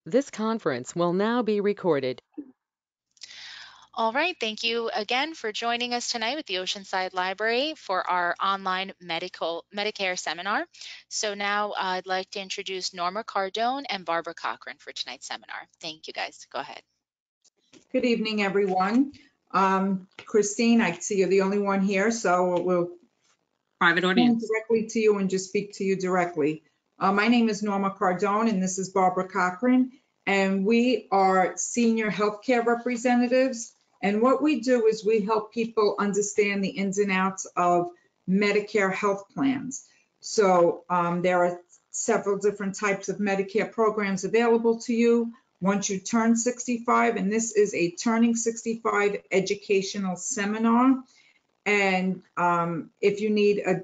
This conference will now be recorded. All right, thank you again for joining us tonight with the Oceanside Library for our online Medicare seminar. So now I'd like to introduce Norma Cardone and Barbara Cochran for tonight's seminar. Thank you guys. Go ahead. Good evening, everyone. Christine, I see you're the only one here, so we'll private come audience. directly to you and just speak to you directly. My name is Norma Cardone, and this is Barbara Cochran, and we are senior healthcare representatives. And what we do is we help people understand the ins and outs of Medicare health plans. So there are several different types of Medicare programs available to you once you turn 65, and this is a Turning 65 educational seminar. And if you need a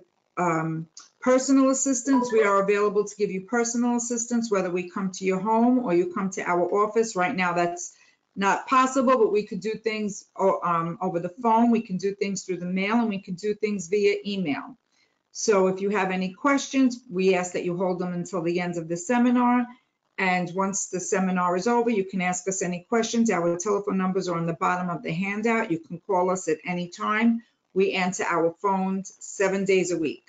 personal assistance, we are available to give you personal assistance, whether we come to your home or you come to our office. Right now, that's not possible, but we could do things over the phone. We can do things through the mail, and we can do things via email. So if you have any questions, we ask that you hold them until the end of the seminar. And once the seminar is over, you can ask us any questions. Our telephone numbers are on the bottom of the handout. You can call us at any time. We answer our phones 7 days a week.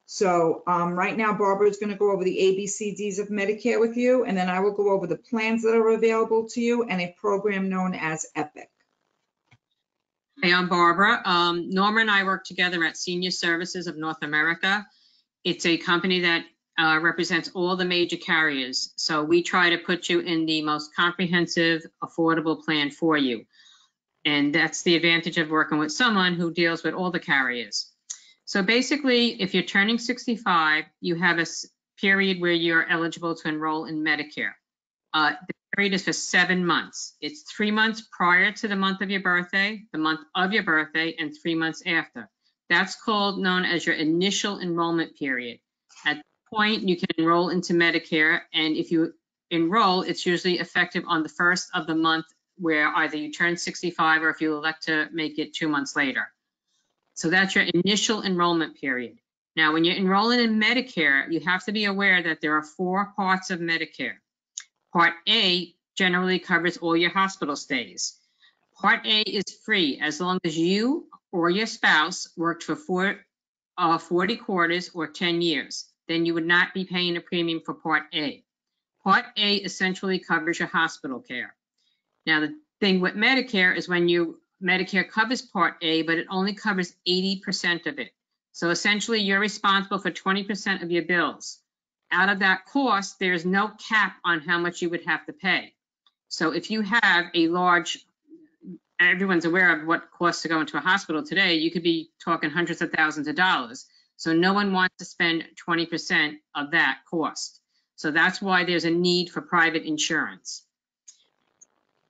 So right now, Barbara is going to go over the ABCDs of Medicare with you, and then I will go over the plans that are available to you and a program known as EPIC. Hey, I'm Barbara. Norma and I work together at Senior Services of North America. It's a company that represents all the major carriers. So we try to put you in the most comprehensive, affordable plan for you. And that's the advantage of working with someone who deals with all the carriers. So basically, if you're turning 65, you have a period where you're eligible to enroll in Medicare. The period is for 7 months. It's 3 months prior to the month of your birthday, the month of your birthday, and 3 months after. That's known as your initial enrollment period. At that point, you can enroll into Medicare, and if you enroll, it's usually effective on the first of the month where either you turn 65 or if you elect to make it 2 months later. So that's your initial enrollment period. Now, when you're enrolling in Medicare, you have to be aware that there are 4 parts of Medicare. Part A generally covers all your hospital stays. Part A is free as long as you or your spouse worked for 40 quarters or 10 years. Then you would not be paying a premium for Part A. Part A essentially covers your hospital care. Now, the thing with Medicare is Medicare covers Part A, but it only covers 80% of it. So essentially, you're responsible for 20% of your bills. Out of that cost, there's no cap on how much you would have to pay. So if you have a large, everyone's aware of what costs to go into a hospital today, you could be talking hundreds of thousands of dollars. So no one wants to spend 20% of that cost. So that's why there's a need for private insurance.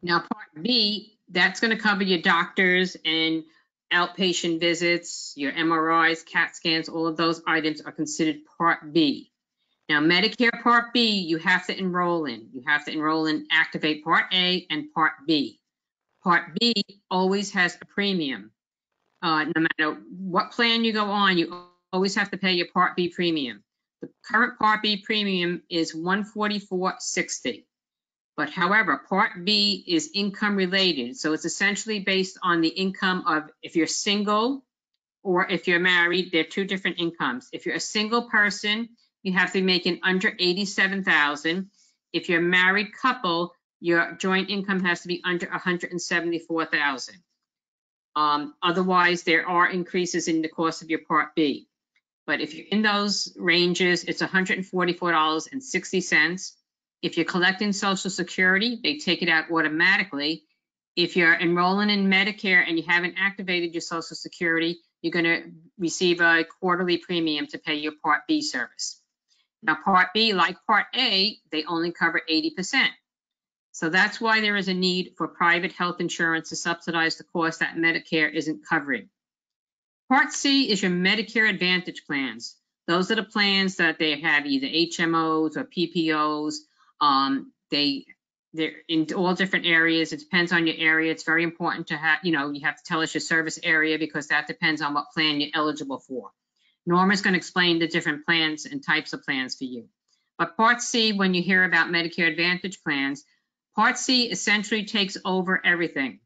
Now, Part B, that's going to cover your doctors and outpatient visits, your MRIs, CAT scans, all of those items are considered Part B. Now, Medicare Part B, you have to enroll in. You have to enroll in Activate Part A and Part B. Part B always has a premium. No matter what plan you go on, you always have to pay your Part B premium. The current Part B premium is $144.60. But however, Part B is income related. So it's essentially based on the income of if you're single or if you're married, they're 2 different incomes. If you're a single person, you have to be making under $87,000. If you're a married couple, your joint income has to be under $174,000. Otherwise, there are increases in the cost of your Part B. But if you're in those ranges, it's $144.60. If you're collecting Social Security, they take it out automatically. If you're enrolling in Medicare and you haven't activated your Social Security, you're going to receive a quarterly premium to pay your Part B service. Now, Part B, like Part A, they only cover 80%. So that's why there is a need for private health insurance to subsidize the cost that Medicare isn't covering. Part C is your Medicare Advantage plans. Those are the plans that they have either HMOs or PPOs. They're in all different areas. It depends on your area. It's very important to have, you have to tell us your service area because that depends on what plan you're eligible for. Norma's going to explain the different plans and types of plans for you. But Part C, when you hear about Medicare Advantage plans, Part C essentially takes over everything.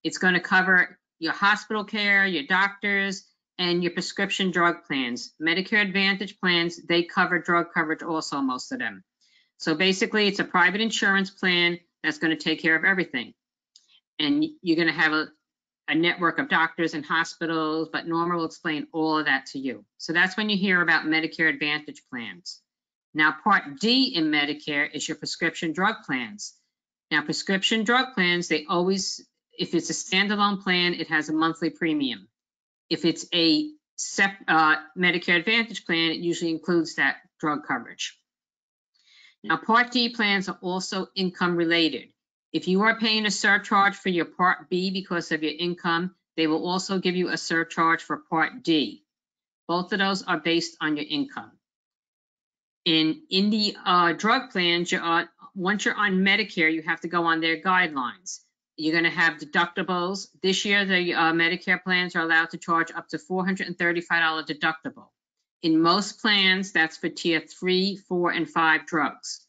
It's going to cover your hospital care, your doctors, and your prescription drug plans. Medicare Advantage plans, they cover drug coverage also, most of them. So basically, it's a private insurance plan that's going to take care of everything. And you're going to have a network of doctors and hospitals, but Norma will explain all of that to you. So that's when you hear about Medicare Advantage plans. Now, Part D in Medicare is your prescription drug plans. Now, prescription drug plans, they always, if it's a standalone plan, it has a monthly premium. If it's a Medicare Advantage plan, it usually includes that drug coverage. Now, Part D plans are also income related. If you are paying a surcharge for your Part B because of your income, they will also give you a surcharge for Part D. Both of those are based on your income. In the drug plans, once you're on Medicare, you have to go on their guidelines. You're going to have deductibles. This year, the Medicare plans are allowed to charge up to $435 deductible. In most plans, that's for tier 3, 4, and 5 drugs.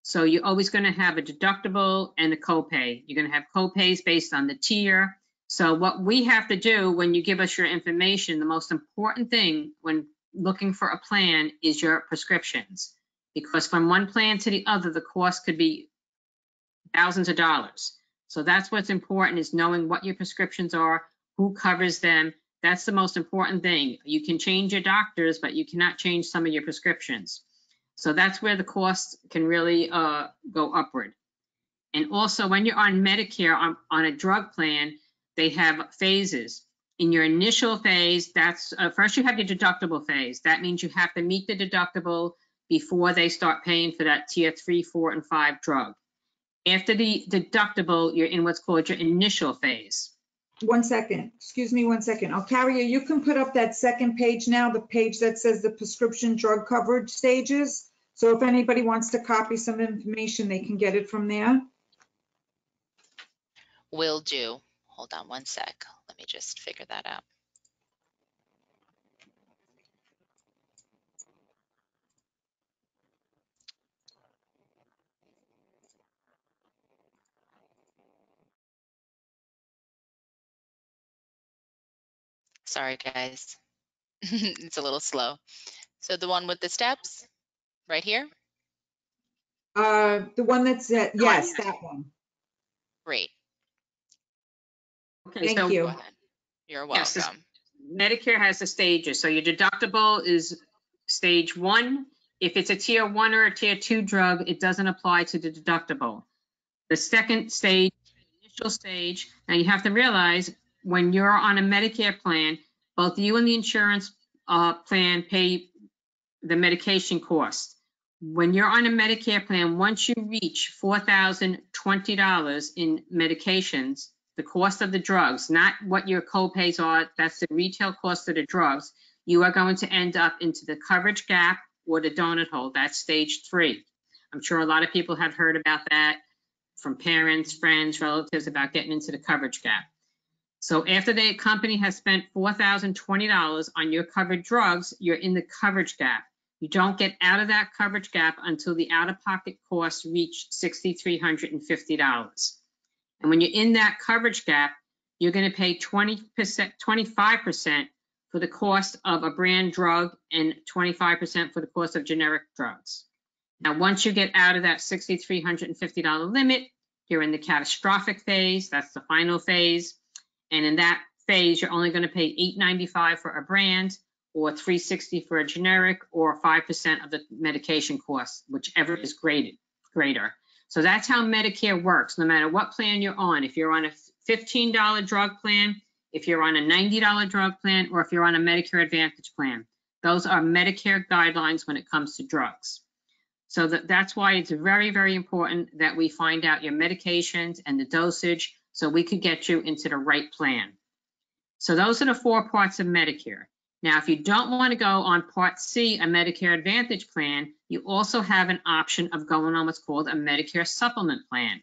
So you're always going to have a deductible and a copay. You're going to have copays based on the tier. So what we have to do when you give us your information, the most important thing when looking for a plan is your prescriptions. Because from one plan to the other, the cost could be thousands of dollars. So that's what's important, is knowing what your prescriptions are, who covers them. That's the most important thing. You can change your doctors, but you cannot change some of your prescriptions. So that's where the costs can really go upward. And also, when you're on Medicare on a drug plan, they have phases. In your initial phase, that's first you have your deductible phase. That means you have to meet the deductible before they start paying for that tier 3, 4, and 5 drug. After the deductible, you're in what's called your initial phase. 1 second, excuse me 1 second. Carrier, you can put up that second page now, the page that says the prescription drug coverage stages. So if anybody wants to copy some information, they can get it from there. Will do. Hold on 1 sec. Let me just figure that out. Sorry, guys. It's a little slow. So the one with the steps right here? The one that's, yes, that one. Great. Okay, Thank so you. Go ahead. You're Yes, welcome. Medicare has the stages. So your deductible is stage 1. If it's a tier 1 or a tier 2 drug, it doesn't apply to the deductible. The second stage, initial stage, now you have to realize when you're on a Medicare plan, both you and the insurance plan pay the medication cost. When you're on a Medicare plan, once you reach $4,020 in medications, the cost of the drugs, not what your copays are, that's the retail cost of the drugs, you are going to end up into the coverage gap or the donut hole. That's stage 3. I'm sure a lot of people have heard about that from parents, friends, relatives about getting into the coverage gap. So after the company has spent $4,020 on your covered drugs, you're in the coverage gap. You don't get out of that coverage gap until the out-of-pocket costs reach $6,350. And when you're in that coverage gap, you're going to pay 25% for the cost of a brand drug and 25% for the cost of generic drugs. Now, once you get out of that $6,350 limit, you're in the catastrophic phase. That's the final phase. And in that phase, you're only going to pay $895 for a brand, or $360 for a generic, or 5% of the medication cost, whichever is greater. So that's how Medicare works, no matter what plan you're on. If you're on a $15 drug plan, if you're on a $90 drug plan, or if you're on a Medicare Advantage plan. Those are Medicare guidelines when it comes to drugs. So that's why it's very, very important that we find out your medications and the dosage so we could get you into the right plan. So those are the 4 parts of Medicare. Now, if you don't want to go on Part C, a Medicare Advantage plan, you also have an option of going on what's called a Medicare Supplement plan.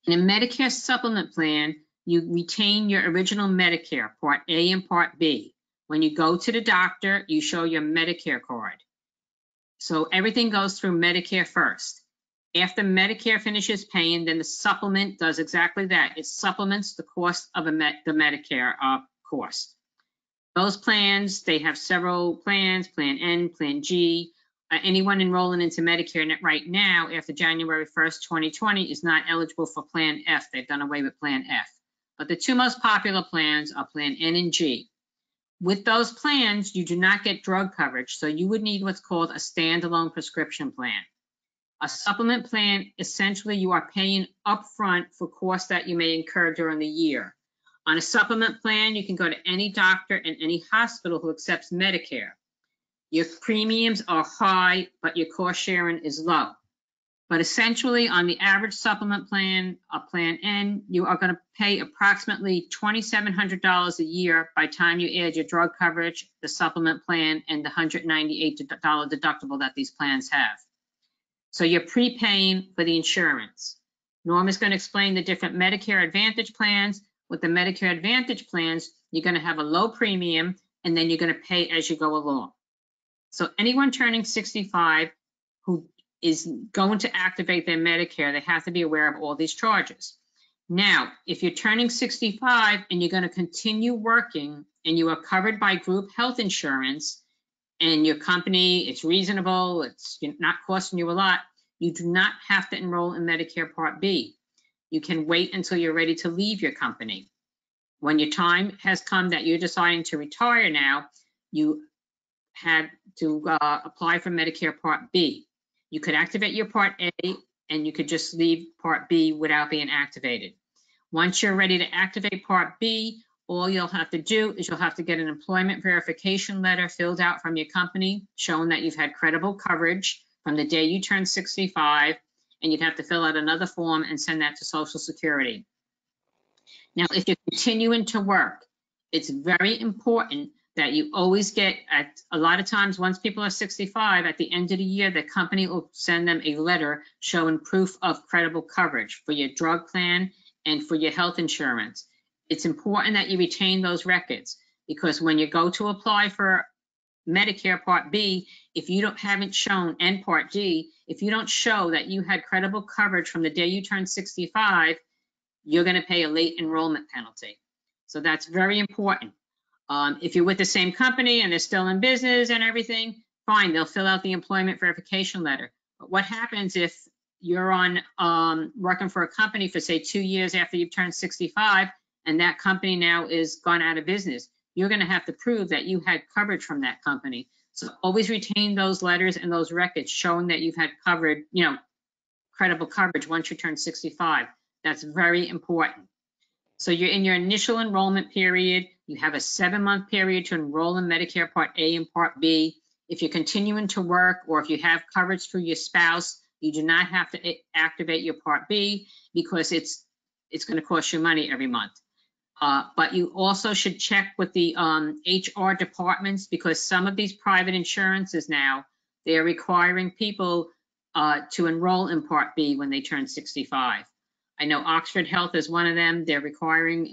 In a Medicare Supplement plan, you retain your original Medicare, Part A and Part B. When you go to the doctor, you show your Medicare card. So everything goes through Medicare first. After Medicare finishes paying, then the supplement does exactly that. It supplements the cost of the Medicare cost. Those plans, they have several plans, Plan N, Plan G. Anyone enrolling into Medicare right now after January 1st, 2020 is not eligible for Plan F. They've done away with Plan F. But the two most popular plans are Plan N and G. With those plans, you do not get drug coverage, so you would need what's called a standalone prescription plan. A supplement plan, essentially you are paying upfront for costs that you may incur during the year. On a supplement plan, you can go to any doctor and any hospital who accepts Medicare. Your premiums are high, but your cost sharing is low. But essentially, on the average supplement plan, a Plan N, you are going to pay approximately $2,700 a year by the time you add your drug coverage, the supplement plan, and the $198 deductible that these plans have. So you're prepaying for the insurance. Norm is going to explain the different Medicare Advantage plans. With the Medicare Advantage plans, you're going to have a low premium, and then you're going to pay as you go along. So anyone turning 65 who is going to activate their Medicare, they have to be aware of all these charges. Now, if you're turning 65 and you're going to continue working and you are covered by group health insurance and your company, it's reasonable, it's not costing you a lot, you do not have to enroll in Medicare Part B. You can wait until you're ready to leave your company. When your time has come that you're deciding to retire now, you had to apply for Medicare Part B. You could activate your Part A and you could just leave Part B without being activated. Once you're ready to activate Part B, all you'll have to do is you'll have to get an employment verification letter filled out from your company showing that you've had credible coverage from the day you turn 65, and you'd have to fill out another form and send that to Social Security. Now, if you're continuing to work, it's very important that you always get, at a lot of times once people are 65, at the end of the year, the company will send them a letter showing proof of credible coverage for your drug plan and for your health insurance. It's important that you retain those records, because when you go to apply for Medicare Part B, if you haven't shown, and Part G, if you don't show that you had credible coverage from the day you turned 65, you're going to pay a late enrollment penalty. So that's very important. If you're with the same company and they're still in business and everything, fine, they'll fill out the employment verification letter. But what happens if you're on working for a company for, say, 2 years after you've turned 65, and that company now is gone out of business? You're going to have to prove that you had coverage from that company. So always retain those letters and those records showing that you've had covered, credible coverage once you turn 65. That's very important. So you're in your initial enrollment period. You have a 7-month period to enroll in Medicare Part A and Part B. If you're continuing to work, or if you have coverage through your spouse, you do not have to activate your Part B, because it's going to cost you money every month. But you also should check with the HR departments, because some of these private insurances now, they're requiring people to enroll in Part B when they turn 65. I know Oxford Health is one of them. They're requiring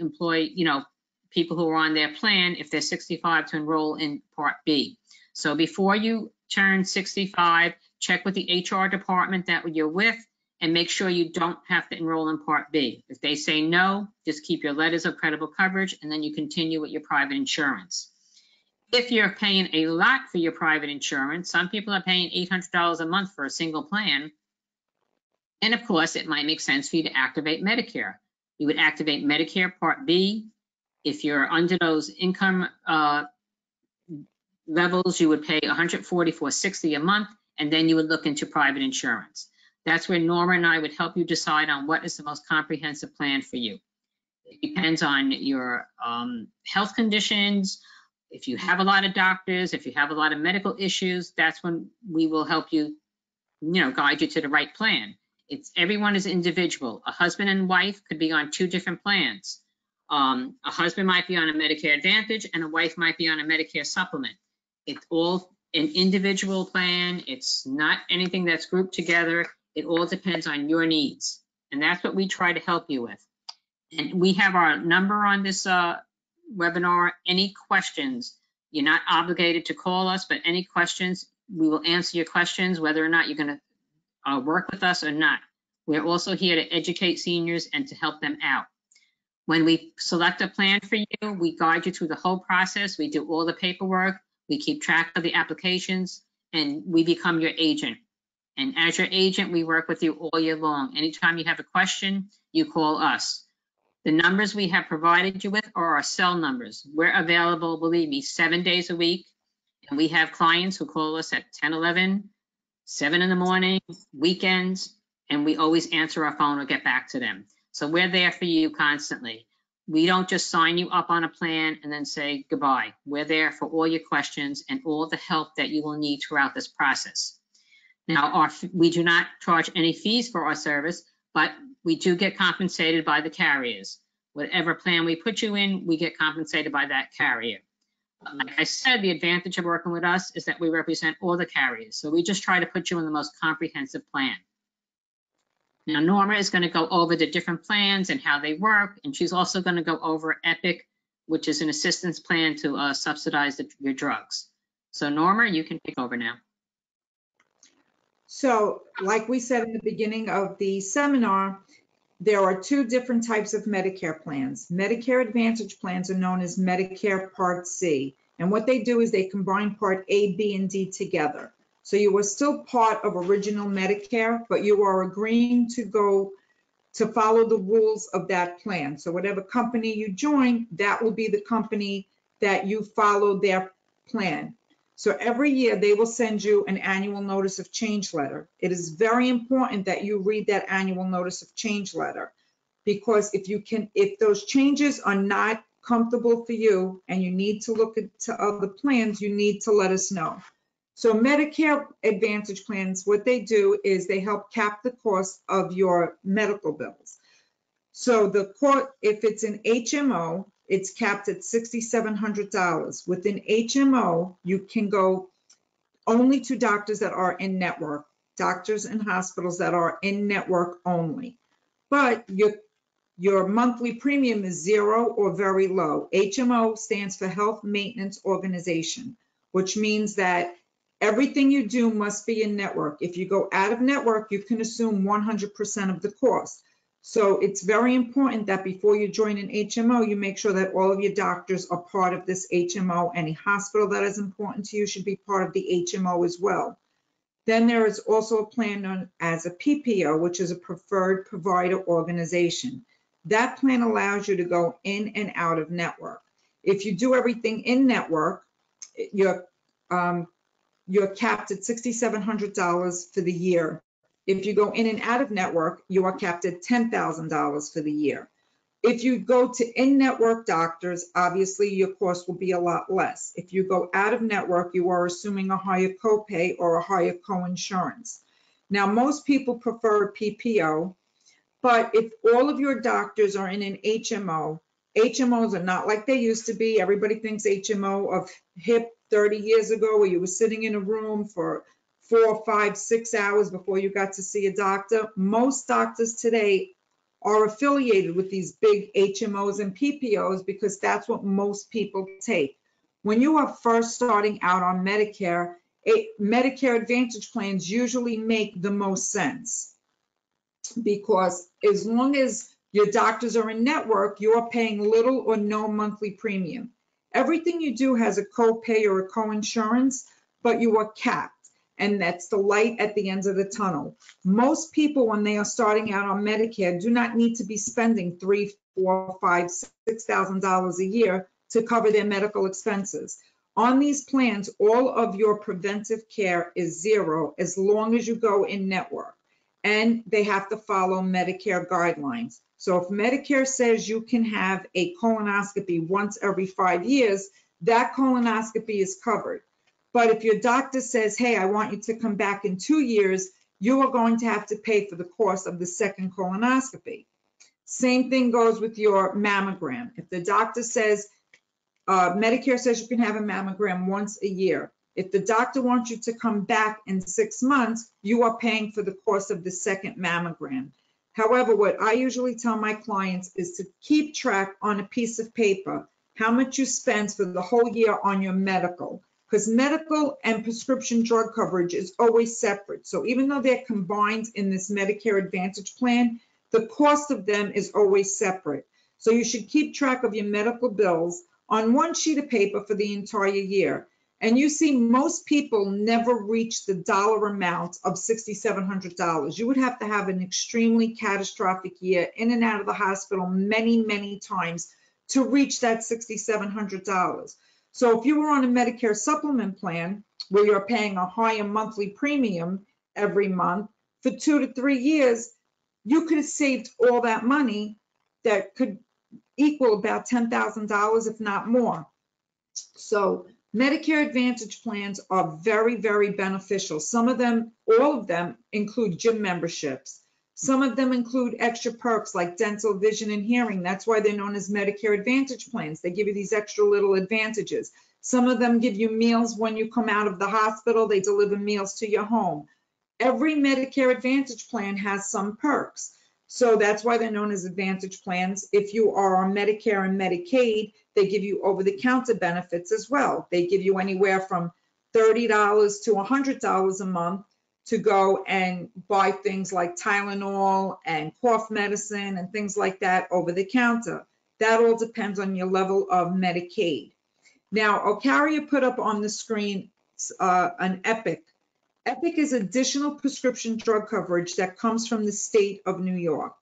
people who are on their plan, if they're 65, to enroll in Part B. So before you turn 65, check with the HR department that you're with and make sure you don't have to enroll in Part B. If they say no, just keep your letters of credible coverage, and then you continue with your private insurance. If you're paying a lot for your private insurance, some people are paying $800 a month for a single plan. And of course, it might make sense for you to activate Medicare. You would activate Medicare Part B. If you're under those income levels, you would pay $144.60 a month, and then you would look into private insurance. That's where Norma and I would help you decide on what is the most comprehensive plan for you. It depends on your health conditions. If you have a lot of doctors, if you have a lot of medical issues, that's when we will help you, guide you to the right plan. Everyone is individual. A husband and wife could be on 2 different plans. A husband might be on a Medicare Advantage and a wife might be on a Medicare supplement. It's all an individual plan. It's not anything that's grouped together. It all depends on your needs. And that's what we try to help you with. And we have our number on this webinar. Any questions, you're not obligated to call us, but any questions, We will answer your questions, whether or not you're going to work with us or not. We're also here to educate seniors and to help them out. When we select a plan for you, we guide you through the whole process. We do all the paperwork. We keep track of the applications, and we become your agent. And as your agent, we work with you all year long. Anytime you have a question, you call us. The numbers we have provided you with are our cell numbers. We're available, believe me, 7 days a week. And we have clients who call us at 10, 11, 7 in the morning, weekends, and we always answer our phone or get back to them. So we're there for you constantly. We don't just sign you up on a plan and then say goodbye. We're there for all your questions and all the help that you will need throughout this process. Now, we do not charge any fees for our service, but we do get compensated by the carriers. Whatever plan we put you in, we get compensated by that carrier. Like I said, the advantage of working with us is that we represent all the carriers. So we just try to put you in the most comprehensive plan. Now, Norma is going to go over the different plans and how they work, and she's also going to go over EPIC, which is an assistance plan to subsidize your drugs. So Norma, you can take over now. So, like we said in the beginning of the seminar, there are two different types of Medicare plans. Medicare Advantage plans are known as Medicare Part C. And what they do is they combine Part A, B, and D together. So you are still part of original Medicare, but you are agreeing to follow the rules of that plan. So whatever company you join, that will be the company that you follow their plan. So every year they will send you an annual notice of change letter. It is very important that you read that annual notice of change letter, because if those changes are not comfortable for you and you need to look into other plans, you need to let us know. So Medicare Advantage plans, what they do is they help cap the cost of your medical bills. So if it's an HMO, it's capped at $6,700. With an HMO, you can go only to doctors that are in network, doctors and hospitals that are in network only. But your monthly premium is zero or very low. HMO stands for Health Maintenance Organization, which means that everything you do must be in network. If you go out of network, you can assume 100% of the cost. So it's very important that before you join an HMO, you make sure that all of your doctors are part of this HMO. Any hospital that is important to you should be part of the HMO as well. Then there is also a plan known as a PPO, which is a Preferred Provider Organization. That plan allows you to go in and out of network. If you do everything in network, you're capped at $6,700 for the year. If you go in and out of network, you are capped at $10,000 for the year. If you go to in-network doctors, obviously your cost will be a lot less. If you go out of network, you are assuming a higher copay or a higher coinsurance. Now, most people prefer a PPO, but if all of your doctors are in an HMO, HMOs are not like they used to be. Everybody thinks HMO of HIP 30 years ago, where you were sitting in a room for 4, 5, 6 hours before you got to see a doctor. Most doctors today are affiliated with these big HMOs and PPOs because that's what most people take. When you are first starting out on Medicare, Medicare Advantage plans usually make the most sense, because as long as your doctors are in network, you are paying little or no monthly premium. Everything you do has a copay or a coinsurance, but you are capped. And that's the light at the end of the tunnel. Most people, when they are starting out on Medicare, do not need to be spending $3,000, $4,000, $5,000, $6,000 a year to cover their medical expenses. On these plans, all of your preventive care is zero as long as you go in network. And they have to follow Medicare guidelines. So if Medicare says you can have a colonoscopy once every 5 years, that colonoscopy is covered. But if your doctor says, hey, I want you to come back in 2 years, you are going to have to pay for the cost of the second colonoscopy. Same thing goes with your mammogram. If the doctor says, Medicare says you can have a mammogram once a year. If the doctor wants you to come back in 6 months, you are paying for the cost of the second mammogram. However, what I usually tell my clients is to keep track on a piece of paper how much you spend for the whole year on your medical. because medical and prescription drug coverage is always separate. So even though they're combined in this Medicare Advantage plan, the cost of them is always separate. So you should keep track of your medical bills on one sheet of paper for the entire year. And you see, most people never reach the dollar amount of $6,700. You would have to have an extremely catastrophic year, in and out of the hospital many, many times, to reach that $6,700. So if you were on a Medicare supplement plan where you're paying a higher monthly premium every month for 2 to 3 years, you could have saved all that money that could equal about $10,000, if not more. So Medicare Advantage plans are very, very beneficial. Some of them, all of them, include gym memberships. Some of them include extra perks like dental, vision, and hearing. That's why they're known as Medicare Advantage plans. They give you these extra little advantages. Some of them give you meals when you come out of the hospital. They deliver meals to your home. Every Medicare Advantage plan has some perks. So that's why they're known as Advantage plans. If you are on Medicare and Medicaid, they give you over-the-counter benefits as well. They give you anywhere from $30 to $100 a month to go and buy things like Tylenol and cough medicine and things like that over the counter. That all depends on your level of Medicaid. Now, Ocaria put up on the screen an Epic. Epic is additional prescription drug coverage that comes from the state of New York.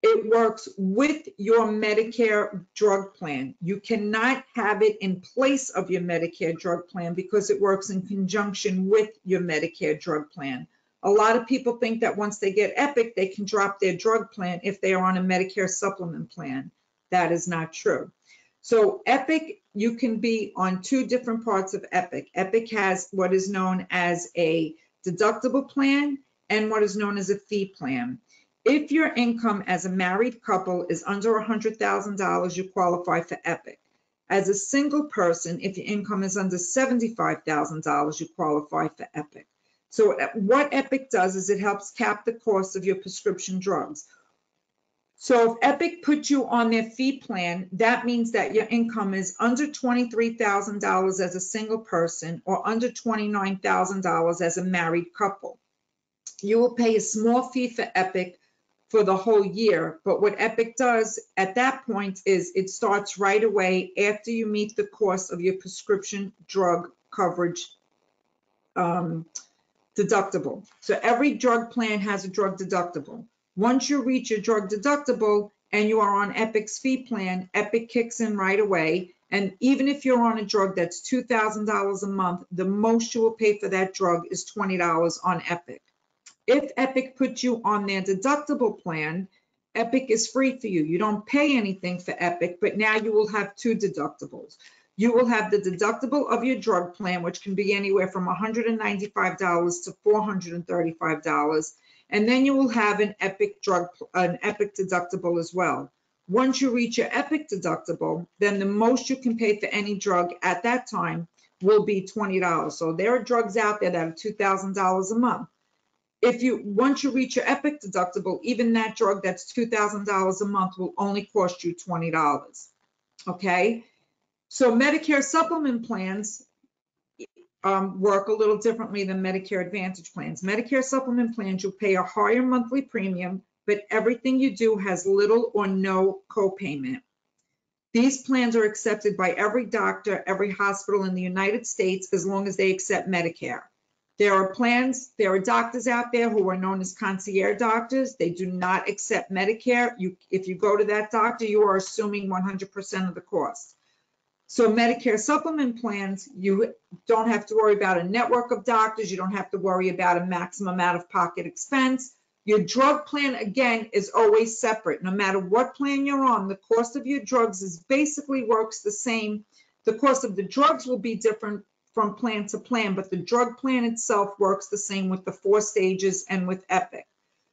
It works with your Medicare drug plan. You cannot have it in place of your Medicare drug plan because it works in conjunction with your Medicare drug plan. A lot of people think that once they get Epic, they can drop their drug plan if they are on a Medicare supplement plan. That is not true. So Epic, you can be on 2 different parts of Epic. Epic has what is known as a deductible plan and what is known as a fee plan. If your income as a married couple is under $100,000, you qualify for Epic. As a single person, if your income is under $75,000, you qualify for Epic. So what Epic does is it helps cap the cost of your prescription drugs. So if Epic puts you on their fee plan, that means that your income is under $23,000 as a single person or under $29,000 as a married couple. You will pay a small fee for Epic for the whole year, but what Epic does at that point is it starts right away after you meet the cost of your prescription drug coverage deductible. So every drug plan has a drug deductible. Once you reach your drug deductible and you are on Epic's fee plan, Epic kicks in right away. And even if you're on a drug that's $2,000 a month, the most you will pay for that drug is $20 on Epic. If Epic puts you on their deductible plan, Epic is free for you. You don't pay anything for Epic, but now you will have 2 deductibles. You will have the deductible of your drug plan, which can be anywhere from $195 to $435. And then you will have an Epic deductible as well. Once you reach your Epic deductible, then the most you can pay for any drug at that time will be $20. So there are drugs out there that are $2,000 a month. Once you reach your Epic deductible, even that drug that's $2,000 a month will only cost you $20. Okay? So Medicare supplement plans work a little differently than Medicare Advantage plans. Medicare supplement plans, you'll pay a higher monthly premium, but everything you do has little or no copayment. These plans are accepted by every doctor, every hospital in the United States, as long as they accept Medicare. There are doctors out there who are known as concierge doctors. They do not accept Medicare. If you go to that doctor, you are assuming 100% of the cost. So Medicare supplement plans, you don't have to worry about a network of doctors. You don't have to worry about a maximum out-of-pocket expense. Your drug plan, again, is always separate. No matter what plan you're on, the cost of your drugs basically works the same. The cost of the drugs will be different from plan to plan, but the drug plan itself works the same with the 4 stages and with Epic.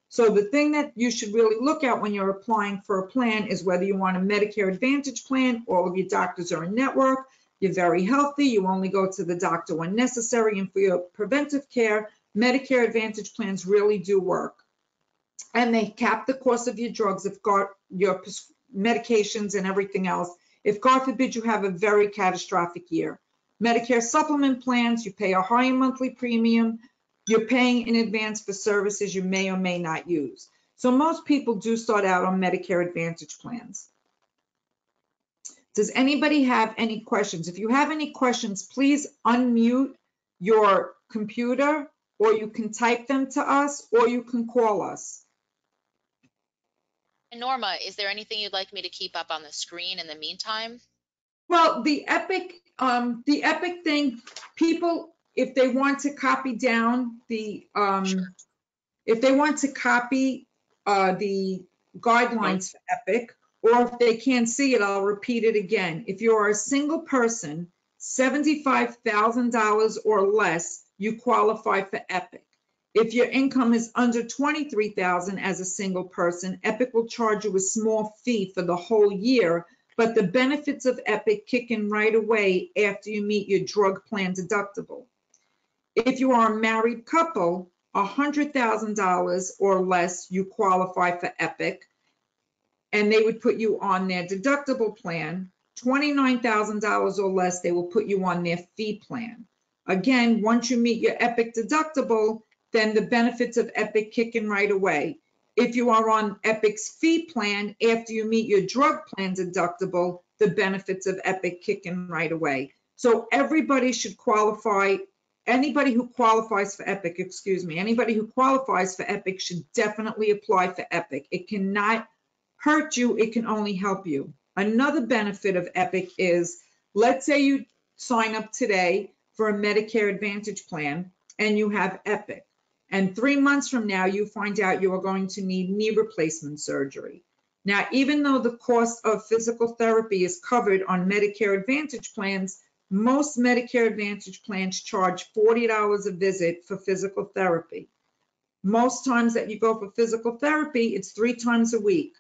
So the thing that you should really look at when you're applying for a plan is whether you want a Medicare Advantage plan. All of your doctors are in network. You're very healthy. You only go to the doctor when necessary. And for your preventive care, Medicare Advantage plans really do work. And they cap the cost of your drugs if your medications and everything else. If God forbid you have a very catastrophic year. Medicare supplement plans, you pay a higher monthly premium. You're paying in advance for services you may or may not use. So most people do start out on Medicare Advantage plans. Does anybody have any questions? If you have any questions, please unmute your computer, or you can type them to us, or you can call us. And Norma, is there anything you'd like me to keep up on the screen in the meantime? Well, the Epic thing, people, if they want to copy down the, if they want to copy the guidelines for Epic, or if they can't see it, I'll repeat it again. If you are a single person, $75,000 or less, you qualify for Epic. If your income is under $23,000 as a single person, Epic will charge you a small fee for the whole year, but the benefits of Epic kick in right away after you meet your drug plan deductible. If you are a married couple, $100,000 or less, you qualify for Epic, and they would put you on their deductible plan. $29,000 or less, they will put you on their fee plan. Again, once you meet your Epic deductible, then the benefits of Epic kick in right away. If you are on Epic's fee plan, after you meet your drug plan deductible, the benefits of Epic kick in right away. So everybody should qualify. Anybody who qualifies for Epic, anybody who qualifies for Epic should definitely apply for Epic. It cannot hurt you, it can only help you. Another benefit of Epic is, let's say you sign up today for a Medicare Advantage plan and you have Epic, and 3 months from now you find out you are going to need knee replacement surgery. Now, even though the cost of physical therapy is covered on Medicare Advantage plans, most Medicare Advantage plans charge $40 a visit for physical therapy. Most times that you go for physical therapy, it's 3 times a week.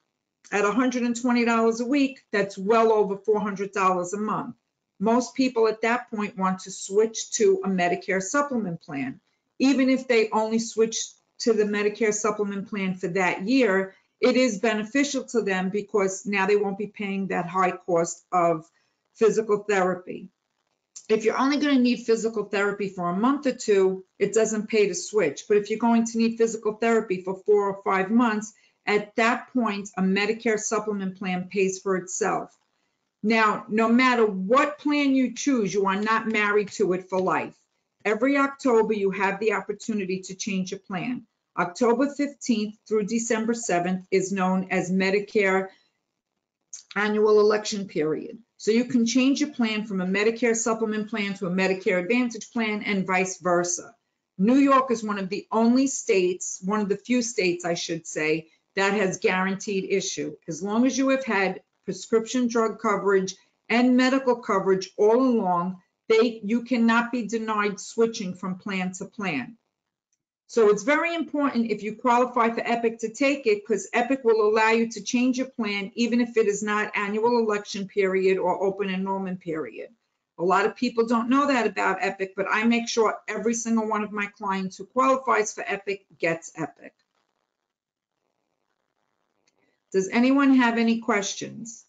At $120 a week, that's well over $400 a month. Most people at that point want to switch to a Medicare supplement plan. Even if they only switch to the Medicare supplement plan for that year, it is beneficial to them because now they won't be paying that high cost of physical therapy. If you're only going to need physical therapy for a month or 2, it doesn't pay to switch. But if you're going to need physical therapy for 4 or 5 months, at that point, a Medicare supplement plan pays for itself. Now, no matter what plan you choose, you are not married to it for life. Every October, you have the opportunity to change your plan. October 15th through December 7th is known as Medicare annual election period. So you can change your plan from a Medicare supplement plan to a Medicare Advantage plan and vice versa. New York is one of the only states, one of the few states, I should say, that has guaranteed issue. As long as you have had prescription drug coverage and medical coverage all along, you cannot be denied switching from plan to plan. So it's very important if you qualify for Epic to take it, because Epic will allow you to change your plan even if it is not annual election period or open enrollment period. A lot of people don't know that about Epic, but I make sure every single one of my clients who qualifies for Epic gets Epic. Does anyone have any questions?